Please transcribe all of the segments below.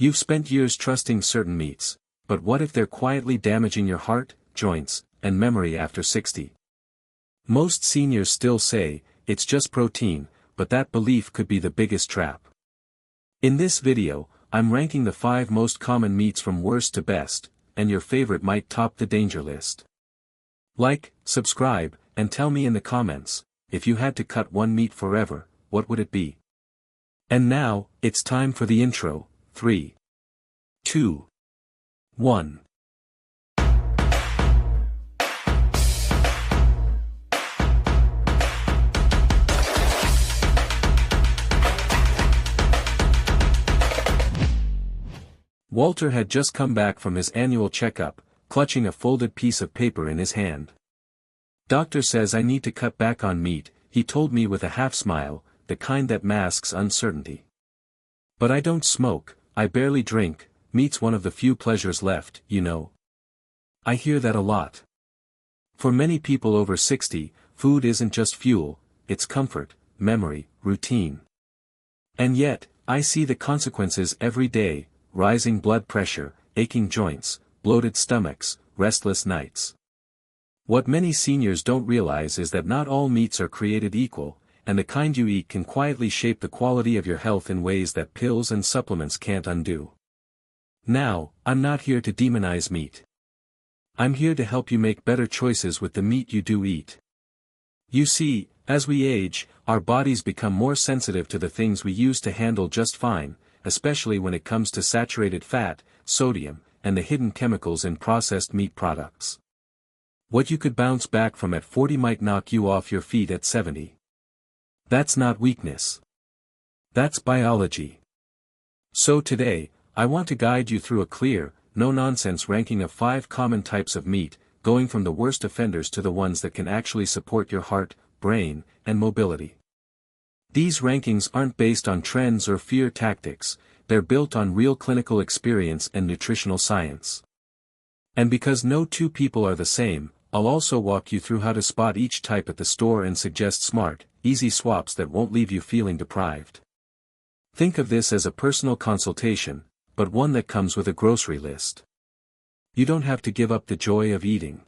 You've spent years trusting certain meats, but what if they're quietly damaging your heart, joints, and memory after 60? Most seniors still say, it's just protein, but that belief could be the biggest trap. In this video, I'm ranking the 5 most common meats from worst to best, and your favorite might top the danger list. Like, subscribe, and tell me in the comments, if you had to cut one meat forever, what would it be? And now, it's time for the intro. 3, 2, 1. Walter had just come back from his annual checkup, clutching a folded piece of paper in his hand. "Doctor says I need to cut back on meat," he told me with a half smile, the kind that masks uncertainty. "But I don't smoke, I barely drink, meat's one of the few pleasures left, you know." I hear that a lot. For many people over 60, food isn't just fuel, it's comfort, memory, routine. And yet, I see the consequences every day: rising blood pressure, aching joints, bloated stomachs, restless nights. What many seniors don't realize is that not all meats are created equal, and the kind you eat can quietly shape the quality of your health in ways that pills and supplements can't undo. Now, I'm not here to demonize meat. I'm here to help you make better choices with the meat you do eat. You see, as we age, our bodies become more sensitive to the things we used to handle just fine, especially when it comes to saturated fat, sodium, and the hidden chemicals in processed meat products. What you could bounce back from at 40 might knock you off your feet at 70. That's not weakness. That's biology. So today, I want to guide you through a clear, no-nonsense ranking of 5 common types of meat, going from the worst offenders to the ones that can actually support your heart, brain, and mobility. These rankings aren't based on trends or fear tactics, they're built on real clinical experience and nutritional science. And because no two people are the same, I'll also walk you through how to spot each type at the store and suggest smart, easy swaps that won't leave you feeling deprived. Think of this as a personal consultation, but one that comes with a grocery list. You don't have to give up the joy of eating.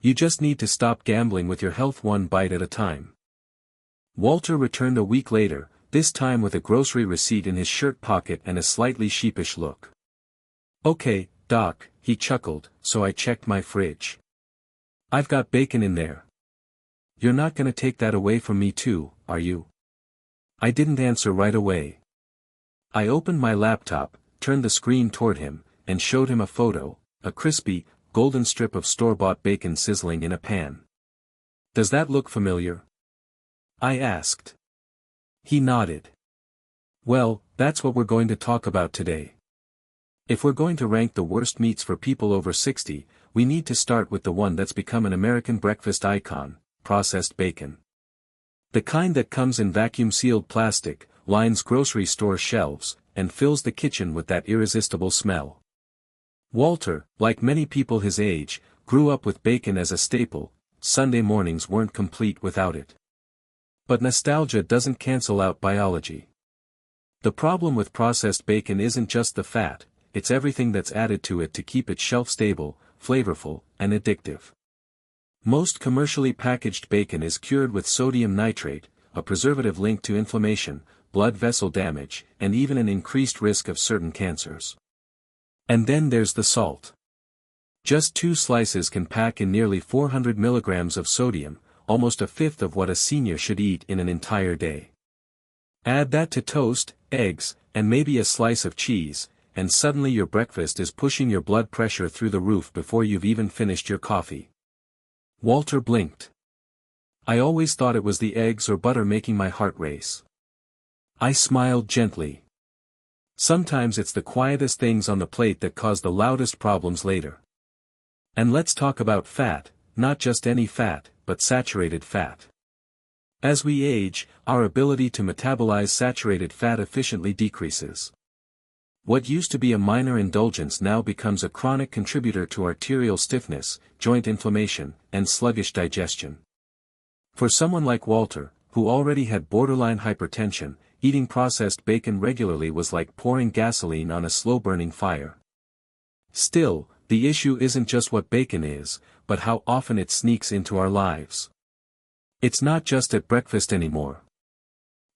You just need to stop gambling with your health one bite at a time. Walter returned a week later, this time with a grocery receipt in his shirt pocket and a slightly sheepish look. "Okay, Doc," he chuckled, "so I checked my fridge. I've got bacon in there. You're not gonna take that away from me too, are you?" I didn't answer right away. I opened my laptop, turned the screen toward him, and showed him a photo, a crispy, golden strip of store-bought bacon sizzling in a pan. "Does that look familiar?" I asked. He nodded. "Well, that's what we're going to talk about today. If we're going to rank the worst meats for people over 60, we need to start with the one that's become an American breakfast icon: processed bacon. The kind that comes in vacuum-sealed plastic, lines grocery store shelves, and fills the kitchen with that irresistible smell. Walter, like many people his age, grew up with bacon as a staple. Sunday mornings weren't complete without it. But nostalgia doesn't cancel out biology. The problem with processed bacon isn't just the fat, it's everything that's added to it to keep it shelf-stable, flavorful, and addictive. Most commercially packaged bacon is cured with sodium nitrate, a preservative linked to inflammation, blood vessel damage, and even an increased risk of certain cancers. And then there's the salt. Just 2 slices can pack in nearly 400 milligrams of sodium, almost a fifth of what a senior should eat in an entire day. Add that to toast, eggs, and maybe a slice of cheese, and suddenly your breakfast is pushing your blood pressure through the roof before you've even finished your coffee. Walter blinked. "I always thought it was the eggs or butter making my heart race." I smiled gently. Sometimes it's the quietest things on the plate that cause the loudest problems later. And let's talk about fat, not just any fat, but saturated fat. As we age, our ability to metabolize saturated fat efficiently decreases. What used to be a minor indulgence now becomes a chronic contributor to arterial stiffness, joint inflammation, and sluggish digestion. For someone like Walter, who already had borderline hypertension, eating processed bacon regularly was like pouring gasoline on a slow-burning fire. Still, the issue isn't just what bacon is, but how often it sneaks into our lives. It's not just at breakfast anymore.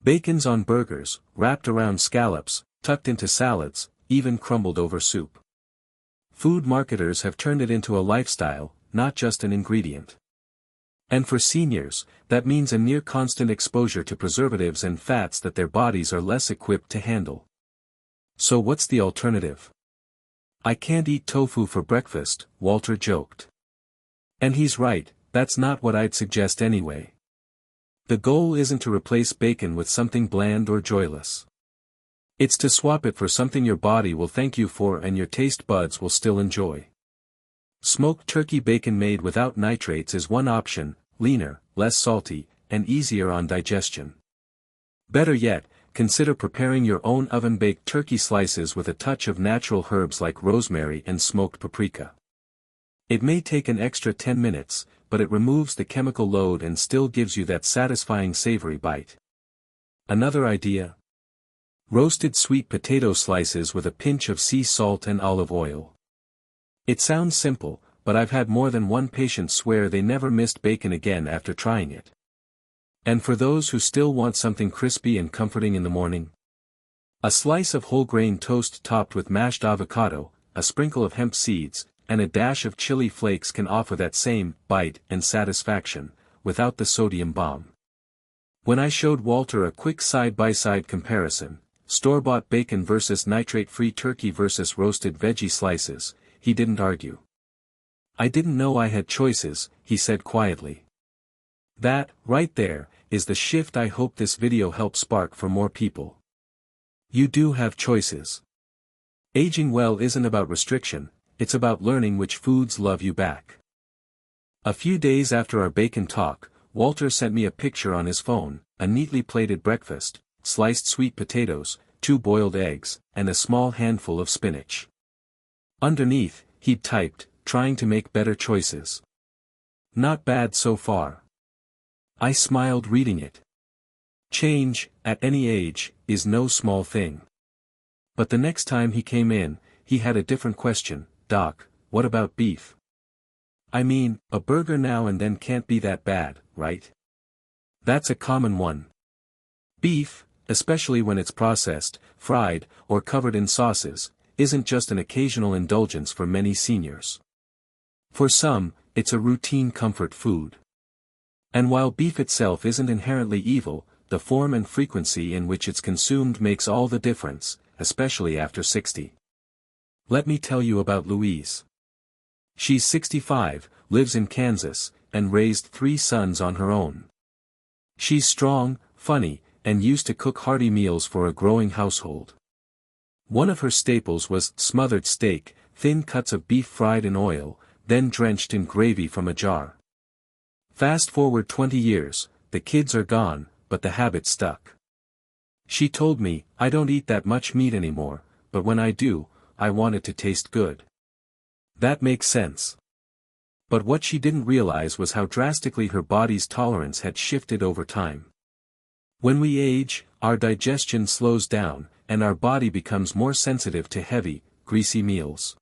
Bacon's on burgers, wrapped around scallops, tucked into salads, even crumbled over soup. Food marketers have turned it into a lifestyle, not just an ingredient. And for seniors, that means a near constant exposure to preservatives and fats that their bodies are less equipped to handle. So what's the alternative? "I can't eat tofu for breakfast," Walter joked. And he's right, that's not what I'd suggest anyway. The goal isn't to replace bacon with something bland or joyless. It's to swap it for something your body will thank you for and your taste buds will still enjoy. Smoked turkey bacon made without nitrates is one option, leaner, less salty, and easier on digestion. Better yet, consider preparing your own oven-baked turkey slices with a touch of natural herbs like rosemary and smoked paprika. It may take an extra 10 minutes, but it removes the chemical load and still gives you that satisfying savory bite. Another idea? Roasted sweet potato slices with a pinch of sea salt and olive oil. It sounds simple, but I've had more than one patient swear they never missed bacon again after trying it. And for those who still want something crispy and comforting in the morning? A slice of whole grain toast topped with mashed avocado, a sprinkle of hemp seeds, and a dash of chili flakes can offer that same bite and satisfaction, without the sodium bomb. When I showed Walter a quick side-by-side comparison, store-bought bacon versus nitrate-free turkey versus roasted veggie slices, he didn't argue. "I didn't know I had choices," he said quietly. That, right there, is the shift I hope this video helps spark for more people. You do have choices. Aging well isn't about restriction, it's about learning which foods love you back. A few days after our bacon talk, Walter sent me a picture on his phone, a neatly plated breakfast, sliced sweet potatoes, 2 boiled eggs, and a small handful of spinach. Underneath, he'd typed, "Trying to make better choices. Not bad so far." I smiled reading it. Change, at any age, is no small thing. But the next time he came in, he had a different question. "Doc, what about beef? I mean, a burger now and then can't be that bad, right?" That's a common one. Beef, especially when it's processed, fried, or covered in sauces, isn't just an occasional indulgence for many seniors. For some, it's a routine comfort food. And while beef itself isn't inherently evil, the form and frequency in which it's consumed makes all the difference, especially after 60. Let me tell you about Louise. She's 65, lives in Kansas, and raised 3 sons on her own. She's strong, funny, and used to cook hearty meals for a growing household. One of her staples was smothered steak, thin cuts of beef fried in oil, then drenched in gravy from a jar. Fast forward 20 years, the kids are gone, but the habit stuck. She told me, "I don't eat that much meat anymore, but when I do, I want it to taste good." That makes sense. But what she didn't realize was how drastically her body's tolerance had shifted over time. When we age, our digestion slows down, and our body becomes more sensitive to heavy, greasy meals.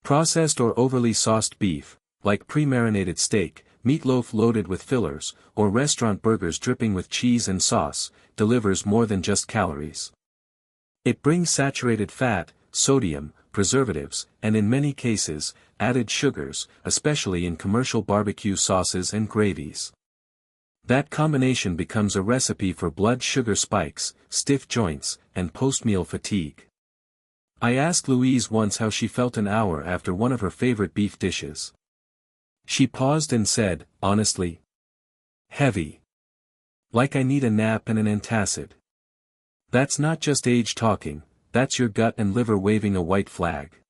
Processed or overly sauced beef, like pre-marinated steak, meatloaf loaded with fillers, or restaurant burgers dripping with cheese and sauce, delivers more than just calories. It brings saturated fat, sodium, preservatives, and in many cases, added sugars, especially in commercial barbecue sauces and gravies. That combination becomes a recipe for blood sugar spikes, stiff joints, and post-meal fatigue. I asked Louise once how she felt an hour after one of her favorite beef dishes. She paused and said, honestly, "Heavy. Like I need a nap and an antacid." That's not just age talking, that's your gut and liver waving a white flag.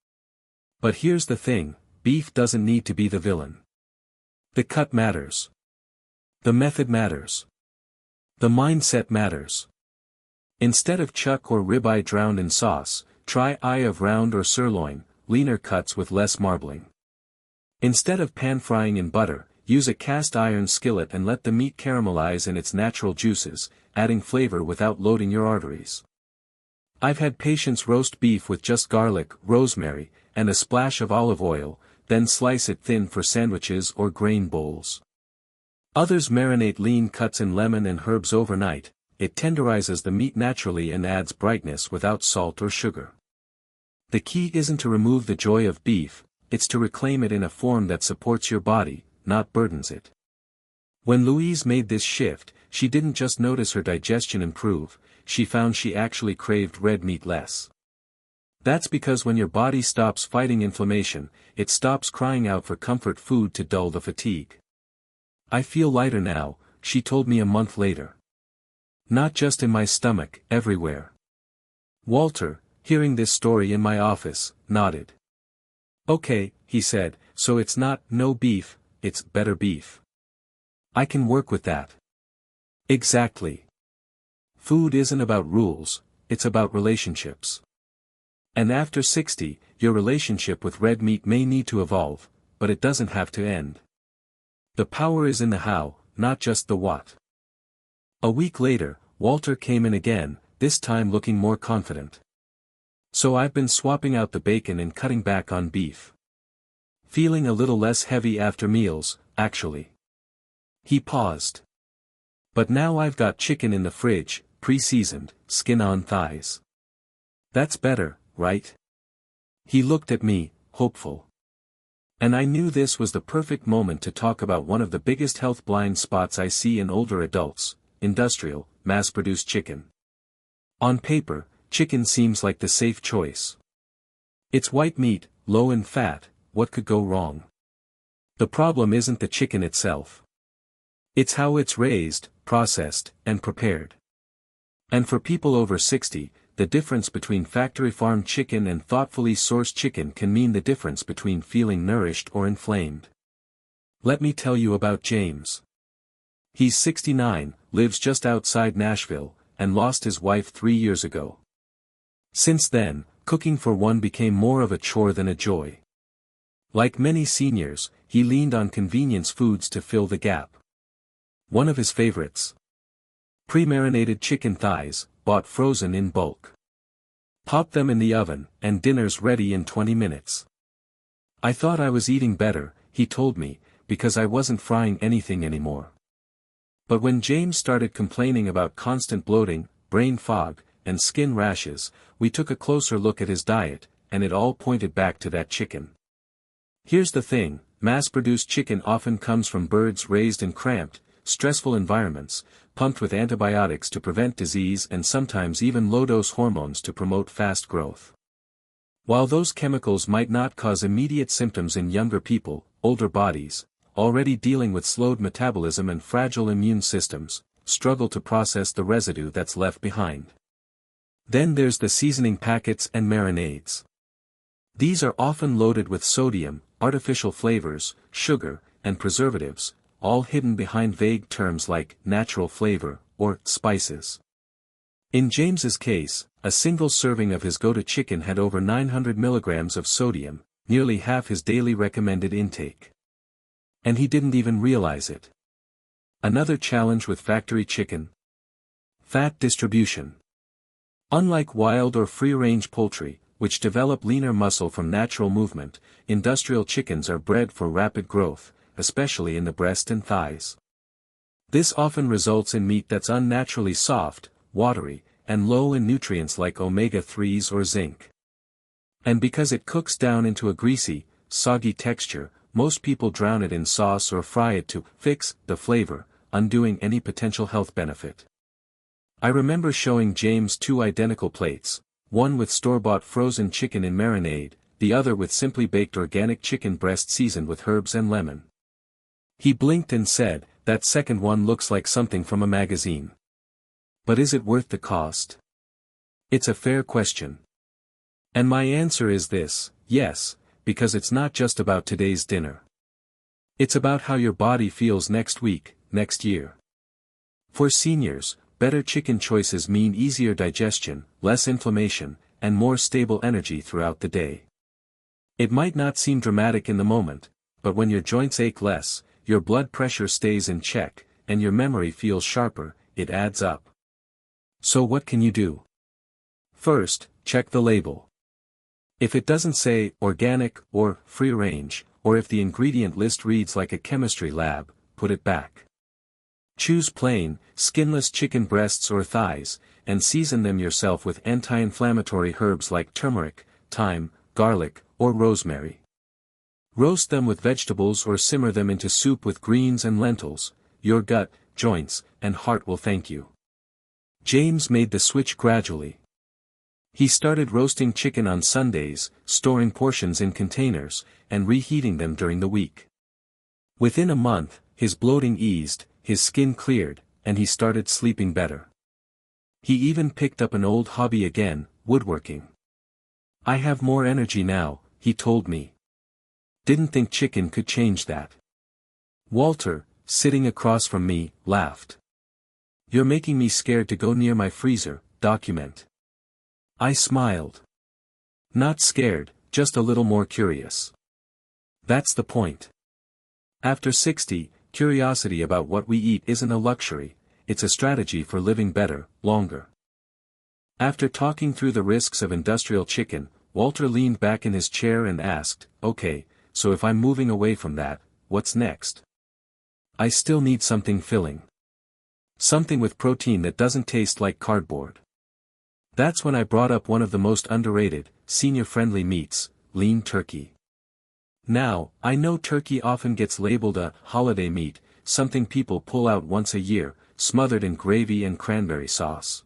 But here's the thing, beef doesn't need to be the villain. The cut matters. The method matters. The mindset matters. Instead of chuck or ribeye drowned in sauce, try eye of round or sirloin, leaner cuts with less marbling. Instead of pan frying in butter, use a cast iron skillet and let the meat caramelize in its natural juices, adding flavor without loading your arteries. I've had patients roast beef with just garlic, rosemary, and a splash of olive oil, then slice it thin for sandwiches or grain bowls. Others marinate lean cuts in lemon and herbs overnight. It tenderizes the meat naturally and adds brightness without salt or sugar. The key isn't to remove the joy of beef, it's to reclaim it in a form that supports your body, not burdens it. When Louise made this shift, she didn't just notice her digestion improve, she found she actually craved red meat less. That's because when your body stops fighting inflammation, it stops crying out for comfort food to dull the fatigue. I feel lighter now, she told me a month later. Not just in my stomach, everywhere. Walter, hearing this story in my office, nodded. Okay, he said, so it's not no beef, it's better beef. I can work with that. Exactly. Food isn't about rules, it's about relationships. And after 60, your relationship with red meat may need to evolve, but it doesn't have to end. The power is in the how, not just the what. A week later, Walter came in again, this time looking more confident. So I've been swapping out the bacon and cutting back on beef. Feeling a little less heavy after meals, actually. He paused. But now I've got chicken in the fridge, pre-seasoned, skin-on thighs. That's better, right? He looked at me, hopeful. And I knew this was the perfect moment to talk about one of the biggest health blind spots I see in older adults: industrial, mass-produced chicken. On paper, chicken seems like the safe choice. It's white meat, low in fat, what could go wrong? The problem isn't the chicken itself. It's how it's raised, processed, and prepared. And for people over 60, the difference between factory farmed chicken and thoughtfully sourced chicken can mean the difference between feeling nourished or inflamed. Let me tell you about James. He's 69, lives just outside Nashville, and lost his wife 3 years ago. Since then, cooking for one became more of a chore than a joy. Like many seniors, he leaned on convenience foods to fill the gap. One of his favorites: pre-marinated chicken thighs, bought frozen in bulk. Pop them in the oven, and dinner's ready in 20 minutes. I thought I was eating better, he told me, because I wasn't frying anything anymore. But when James started complaining about constant bloating, brain fog, and skin rashes, we took a closer look at his diet, and it all pointed back to that chicken. Here's the thing: mass-produced chicken often comes from birds raised in cramped, stressful environments, pumped with antibiotics to prevent disease and sometimes even low-dose hormones to promote fast growth. While those chemicals might not cause immediate symptoms in younger people, older bodies, already dealing with slowed metabolism and fragile immune systems, struggle to process the residue that's left behind. Then there's the seasoning packets and marinades. These are often loaded with sodium, artificial flavors, sugar, and preservatives, all hidden behind vague terms like natural flavor or spices. In James's case, a single serving of his go-to chicken had over 900 milligrams of sodium, nearly half his daily recommended intake. And he didn't even realize it. Another challenge with factory chicken: fat distribution. Unlike wild or free-range poultry, which develop leaner muscle from natural movement, industrial chickens are bred for rapid growth, especially in the breast and thighs. This often results in meat that's unnaturally soft, watery, and low in nutrients like omega-3s or zinc. And because it cooks down into a greasy, soggy texture, most people drown it in sauce or fry it to fix the flavor, undoing any potential health benefit. I remember showing James 2 identical plates, one with store-bought frozen chicken in marinade, the other with simply baked organic chicken breast seasoned with herbs and lemon. He blinked and said, "That second one looks like something from a magazine. But is it worth the cost?" It's a fair question. And my answer is this: yes, because it's not just about today's dinner. It's about how your body feels next week, next year. For seniors, better chicken choices mean easier digestion, less inflammation, and more stable energy throughout the day. It might not seem dramatic in the moment, but when your joints ache less, your blood pressure stays in check, and your memory feels sharper, it adds up. So what can you do? First, check the label. If it doesn't say organic or free range, or if the ingredient list reads like a chemistry lab, put it back. Choose plain, skinless chicken breasts or thighs, and season them yourself with anti-inflammatory herbs like turmeric, thyme, garlic, or rosemary. Roast them with vegetables or simmer them into soup with greens and lentils. Your gut, joints, and heart will thank you. James made the switch gradually. He started roasting chicken on Sundays, storing portions in containers, and reheating them during the week. Within a month, his bloating eased, his skin cleared, and he started sleeping better. He even picked up an old hobby again, woodworking. I have more energy now, he told me. Didn't think chicken could change that. Walter, sitting across from me, laughed. You're making me scared to go near my freezer, document. I smiled. Not scared, just a little more curious. That's the point. After 60, curiosity about what we eat isn't a luxury, it's a strategy for living better, longer. After talking through the risks of industrial chicken, Walter leaned back in his chair and asked, okay, so if I'm moving away from that, what's next? I still need something filling. Something with protein that doesn't taste like cardboard. That's when I brought up one of the most underrated, senior-friendly meats, lean turkey. Now, I know turkey often gets labeled a holiday meat, something people pull out once a year, smothered in gravy and cranberry sauce.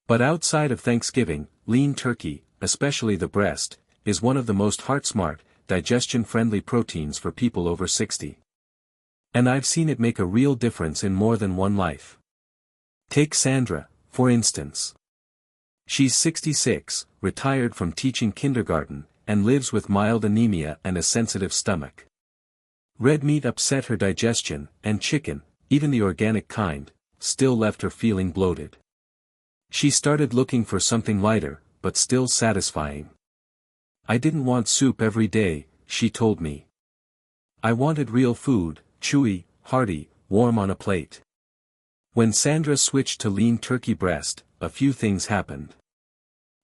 But outside of Thanksgiving, lean turkey, especially the breast, is one of the most heart-smart, digestion-friendly proteins for people over 60. And I've seen it make a real difference in more than one life. Take Sandra, for instance. She's 66, retired from teaching kindergarten, and lives with mild anemia and a sensitive stomach. Red meat upset her digestion, and chicken, even the organic kind, still left her feeling bloated. She started looking for something lighter, but still satisfying. I didn't want soup every day, she told me. I wanted real food, chewy, hearty, warm on a plate. When Sandra switched to lean turkey breast, a few things happened.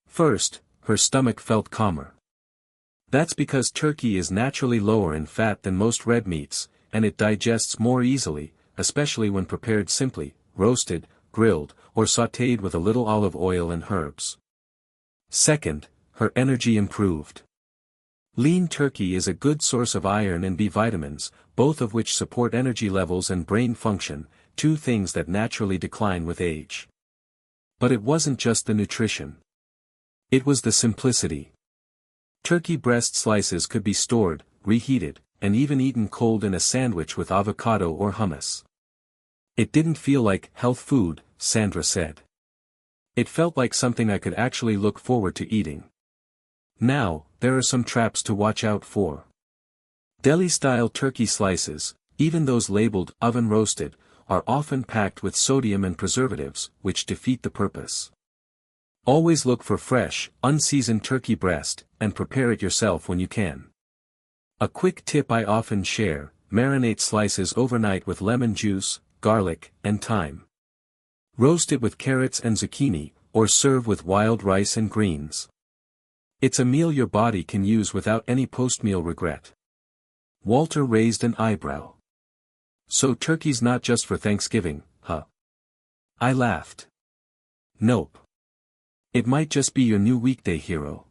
First, her stomach felt calmer. That's because turkey is naturally lower in fat than most red meats, and it digests more easily, especially when prepared simply, roasted, grilled, or sautéed with a little olive oil and herbs. Second, her energy improved. Lean turkey is a good source of iron and B vitamins, both of which support energy levels and brain function, two things that naturally decline with age. But it wasn't just the nutrition. It was the simplicity. Turkey breast slices could be stored, reheated, and even eaten cold in a sandwich with avocado or hummus. It didn't feel like health food, Sandra said. It felt like something I could actually look forward to eating. Now, there are some traps to watch out for. Deli-style turkey slices, even those labeled oven-roasted, are often packed with sodium and preservatives, which defeat the purpose. Always look for fresh, unseasoned turkey breast, and prepare it yourself when you can. A quick tip I often share: marinate slices overnight with lemon juice, garlic, and thyme. Roast it with carrots and zucchini, or serve with wild rice and greens. It's a meal your body can use without any post-meal regret. Walter raised an eyebrow. So turkey's not just for Thanksgiving, huh? I laughed. Nope. It might just be your new weekday hero.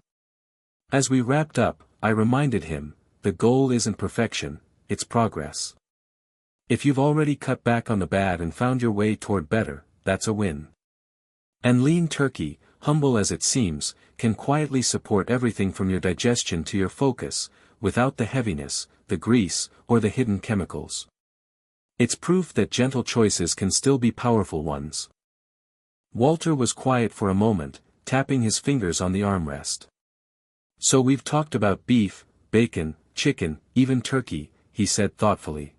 As we wrapped up, I reminded him, the goal isn't perfection, it's progress. If you've already cut back on the bad and found your way toward better, that's a win. And lean turkey, humble as it seems, can quietly support everything from your digestion to your focus, without the heaviness, the grease, or the hidden chemicals. It's proof that gentle choices can still be powerful ones. Walter was quiet for a moment, tapping his fingers on the armrest. So we've talked about beef, bacon, chicken, even turkey, he said thoughtfully.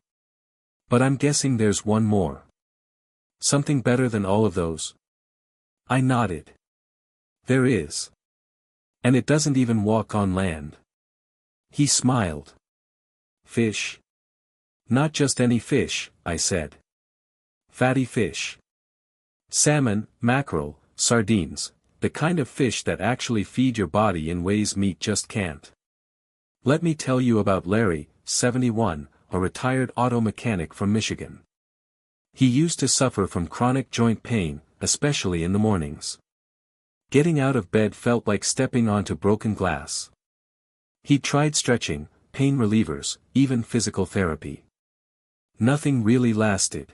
But I'm guessing there's one more. Something better than all of those? I nodded. There is. And it doesn't even walk on land. He smiled. Fish. Not just any fish, I said. Fatty fish. Salmon, mackerel, sardines, the kind of fish that actually feed your body in ways meat just can't. Let me tell you about Larry, 71, a retired auto mechanic from Michigan. He used to suffer from chronic joint pain, especially in the mornings. Getting out of bed felt like stepping onto broken glass. He tried stretching, pain relievers, even physical therapy. Nothing really lasted.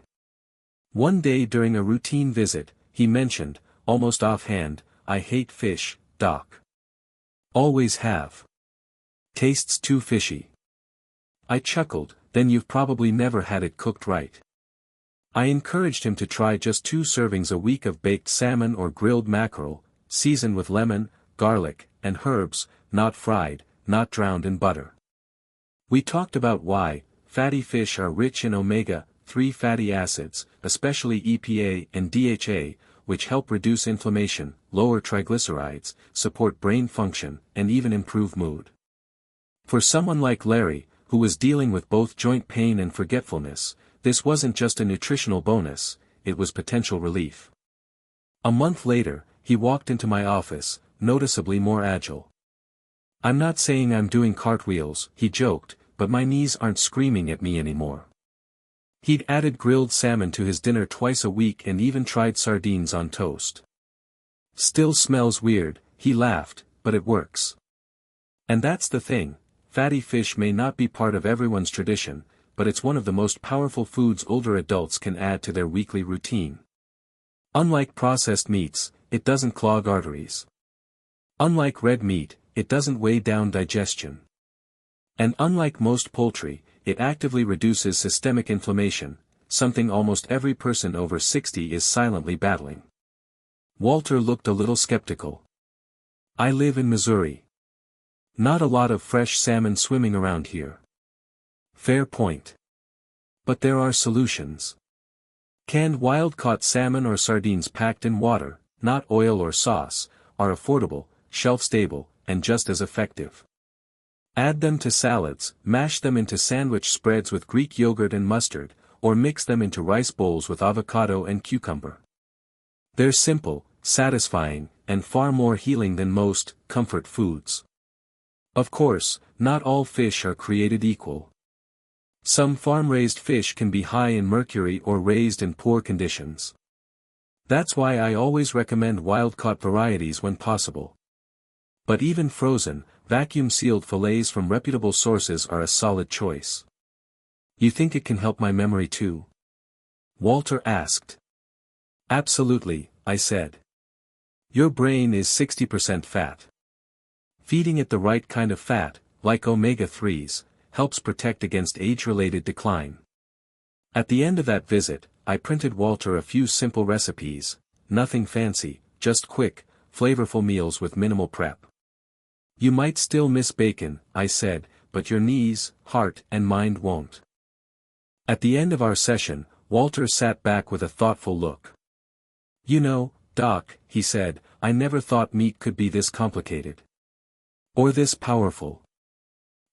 One day during a routine visit, he mentioned, almost offhand, "I hate fish, doc. Always have. Tastes too fishy." I chuckled, "Then you've probably never had it cooked right." I encouraged him to try just 2 servings a week of baked salmon or grilled mackerel, seasoned with lemon, garlic, and herbs, not fried, not drowned in butter. We talked about why fatty fish are rich in omega-3 fatty acids, especially EPA and DHA, which help reduce inflammation, lower triglycerides, support brain function, and even improve mood. For someone like Larry, who was dealing with both joint pain and forgetfulness, this wasn't just a nutritional bonus, it was potential relief. A month later, he walked into my office, noticeably more agile. "I'm not saying I'm doing cartwheels," he joked, "but my knees aren't screaming at me anymore." He'd added grilled salmon to his dinner twice a week and even tried sardines on toast. "Still smells weird," he laughed, "but it works." And that's the thing, fatty fish may not be part of everyone's tradition, but it's one of the most powerful foods older adults can add to their weekly routine. Unlike processed meats, it doesn't clog arteries. Unlike red meat, it doesn't weigh down digestion. And unlike most poultry, it actively reduces systemic inflammation, something almost every person over 60 is silently battling. Walter looked a little skeptical. "I live in Missouri. Not a lot of fresh salmon swimming around here." Fair point. But there are solutions. Canned wild-caught salmon or sardines packed in water, not oil or sauce, are affordable, shelf-stable, and just as effective. Add them to salads, mash them into sandwich spreads with Greek yogurt and mustard, or mix them into rice bowls with avocado and cucumber. They're simple, satisfying, and far more healing than most comfort foods. Of course, not all fish are created equal. Some farm-raised fish can be high in mercury or raised in poor conditions. That's why I always recommend wild-caught varieties when possible. But even frozen, vacuum-sealed fillets from reputable sources are a solid choice. "You think it can help my memory too?" Walter asked. "Absolutely," I said. "Your brain is 60% fat. Feeding it the right kind of fat, like omega-3s, helps protect against age-related decline." At the end of that visit, I printed Walter a few simple recipes, nothing fancy, just quick, flavorful meals with minimal prep. "You might still miss bacon," I said, "but your knees, heart, and mind won't." At the end of our session, Walter sat back with a thoughtful look. "You know, Doc," he said, "I never thought meat could be this complicated. Or this powerful."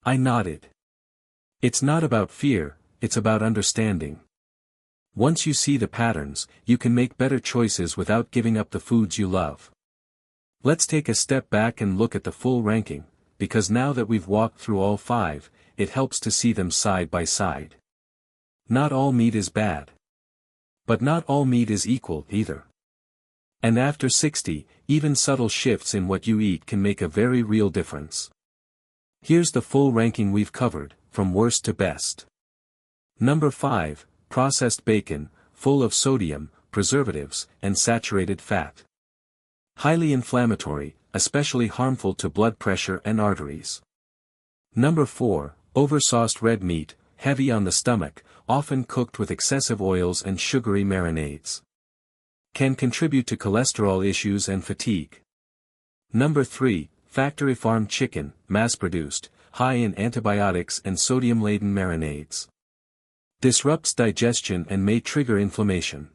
I nodded. "It's not about fear, it's about understanding. Once you see the patterns, you can make better choices without giving up the foods you love." Let's take a step back and look at the full ranking, because now that we've walked through all 5, it helps to see them side by side. Not all meat is bad. But not all meat is equal, either. And after 60, even subtle shifts in what you eat can make a very real difference. Here's the full ranking we've covered, from worst to best. Number 5, processed bacon, full of sodium, preservatives, and saturated fat. Highly inflammatory, especially harmful to blood pressure and arteries. Number 4, oversauced red meat, heavy on the stomach, often cooked with excessive oils and sugary marinades. Can contribute to cholesterol issues and fatigue. Number 3, factory farm chicken, mass-produced, high in antibiotics and sodium-laden marinades. Disrupts digestion and may trigger inflammation.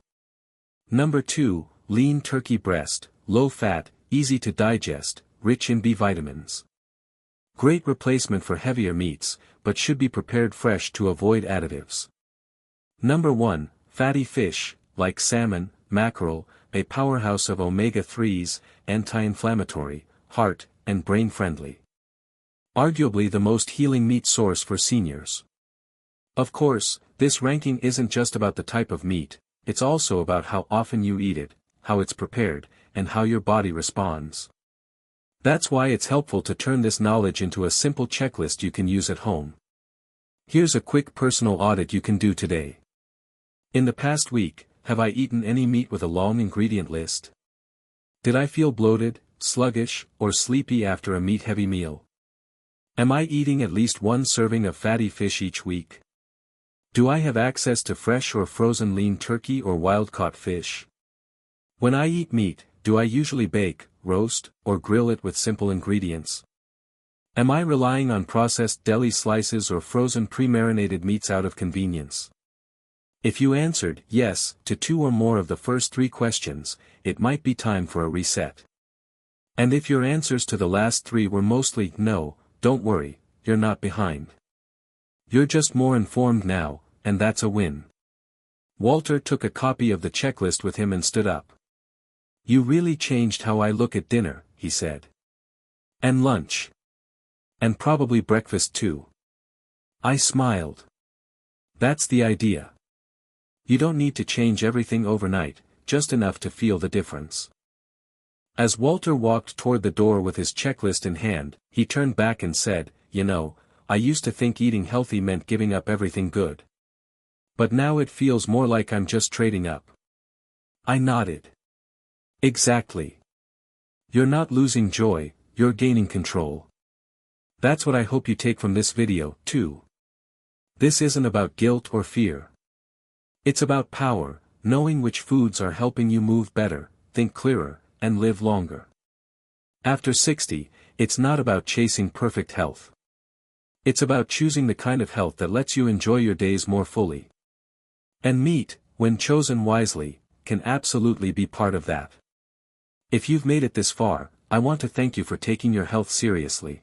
Number 2, lean turkey breast, low fat, easy to digest, rich in B vitamins. Great replacement for heavier meats, but should be prepared fresh to avoid additives. Number 1, fatty fish, like salmon, mackerel, a powerhouse of omega-3s, anti-inflammatory, heart, and brain-friendly. Arguably the most healing meat source for seniors. Of course, this ranking isn't just about the type of meat, it's also about how often you eat it, how it's prepared, and how your body responds. That's why it's helpful to turn this knowledge into a simple checklist you can use at home. Here's a quick personal audit you can do today. In the past week, have I eaten any meat with a long ingredient list? Did I feel bloated, sluggish, or sleepy after a meat-heavy meal? Am I eating at least one serving of fatty fish each week? Do I have access to fresh or frozen lean turkey or wild-caught fish? When I eat meat, do I usually bake, roast, or grill it with simple ingredients? Am I relying on processed deli slices or frozen pre-marinated meats out of convenience? If you answered yes to 2 or more of the first 3 questions, it might be time for a reset. And if your answers to the last 3 were mostly no, don't worry, you're not behind. You're just more informed now, and that's a win. Walter took a copy of the checklist with him and stood up. You really changed how I look at dinner, he said. And lunch. And probably breakfast too. I smiled. That's the idea. You don't need to change everything overnight, just enough to feel the difference. As Walter walked toward the door with his checklist in hand, he turned back and said, You know, I used to think eating healthy meant giving up everything good. But now it feels more like I'm just trading up. I nodded. Exactly. You're not losing joy, you're gaining control. That's what I hope you take from this video, too. This isn't about guilt or fear. It's about power, knowing which foods are helping you move better, think clearer, and live longer. After 60, it's not about chasing perfect health. It's about choosing the kind of health that lets you enjoy your days more fully. And meat, when chosen wisely, can absolutely be part of that. If you've made it this far, I want to thank you for taking your health seriously.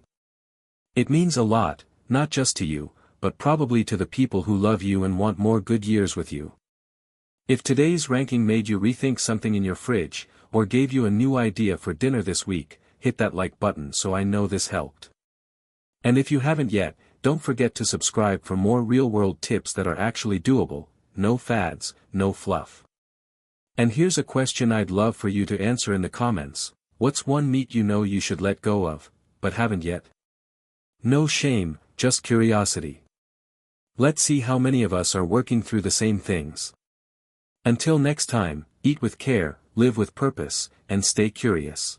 It means a lot, not just to you, but probably to the people who love you and want more good years with you. If today's ranking made you rethink something in your fridge, or gave you a new idea for dinner this week, hit that like button so I know this helped. And if you haven't yet, don't forget to subscribe for more real-world tips that are actually doable, no fads, no fluff. And here's a question I'd love for you to answer in the comments. What's one meat you know you should let go of, but haven't yet? No shame, just curiosity. Let's see how many of us are working through the same things. Until next time, eat with care, live with purpose, and stay curious.